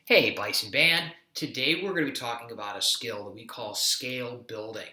Hey, Bison Band. Today we're going to be talking about a skill that we call scale building.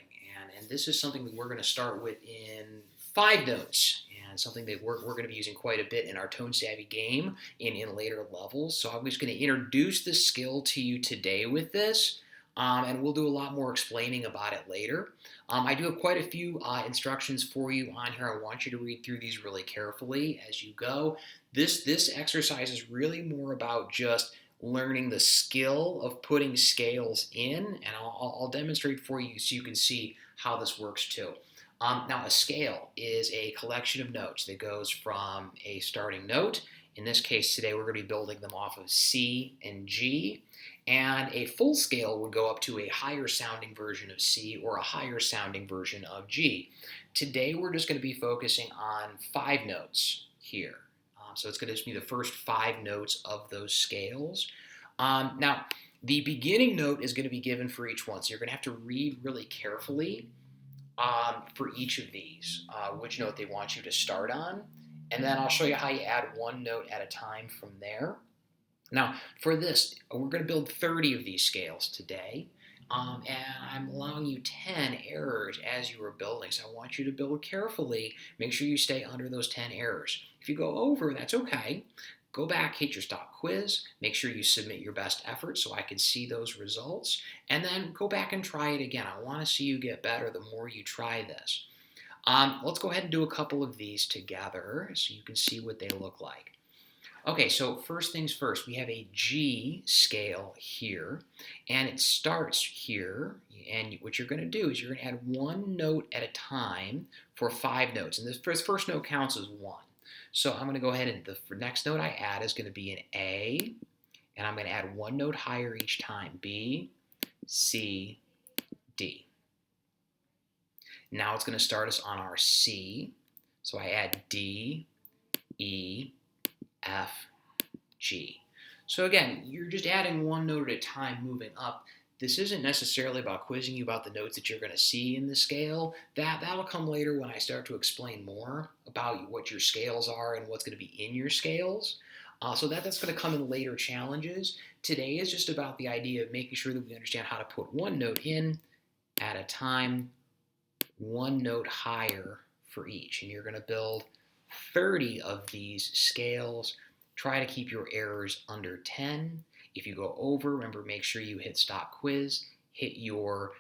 And this is something that we're going to start with in 5 notes and something that we're going to be using quite a bit in our ToneSavvy game in later levels. So I'm just going to introduce the skill to you today with this. And we'll do a lot more explaining about it later. I do have quite a few instructions for you on here. I want you to read through these really carefully as you go. This exercise is really more about just learning the skill of putting scales in, and I'll demonstrate for you so you can see how this works too. Now, a scale is a collection of notes that goes from a starting note. In this case today, we're going to be building them off of C and G, and a full scale would go up to a higher sounding version of C or a higher sounding version of G. Today, we're just going to be focusing on 5 notes here. So it's going to be the first 5 notes of those scales. Now, the beginning note is going to be given for each one. So you're going to have to read really carefully for each of these, which note they want you to start on. And then I'll show you how you add one note at a time from there. Now, for this, we're going to build 30 of these scales today. And I'm allowing you 10 errors as you are building. So I want you to build carefully. Make sure you stay under those 10 errors. If you go over, that's okay. Go back, hit your stop quiz. Make sure you submit your best effort so I can see those results. And then go back and try it again. I want to see you get better the more you try this. Let's go ahead and do a couple of these together so you can see what they look like. Okay, so first things first, we have a G scale here, and it starts here, and what you're going to do is you're going to add one note at a time for 5 notes, and this first note counts as 1. So I'm going to go ahead and the next note I add is going to be an A, and I'm going to add one note higher each time, B, C, D. Now it's going to start us on our C, so I add D, E, F, G. So again, you're just adding one note at a time moving up. This isn't necessarily about quizzing you about the notes that you're going to see in the scale. That'll come later when I start to explain more about what your scales are and what's going to be in your scales. So that's going to come in later challenges. Today is just about the idea of making sure that we understand how to put one note in at a time, one note higher for each. And you're going to build 30 of these scales. Try to keep your errors under 10. If you go over, remember, make sure you hit stop quiz, hit your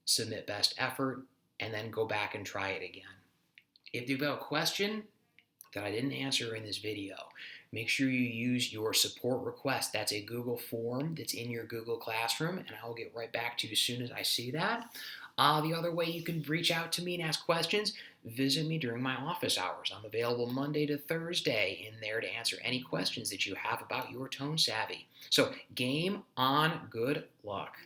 submit best effort, and then go back and try it again. If you've got a question that I didn't answer in this video, make sure you use your support request. That's a Google form that's in your Google Classroom, and I will get right back to you as soon as I see that. The other way you can reach out to me and ask questions, visit me during my office hours. I'm available Monday to Thursday in there to answer any questions that you have about your ToneSavvy. So game on, good luck.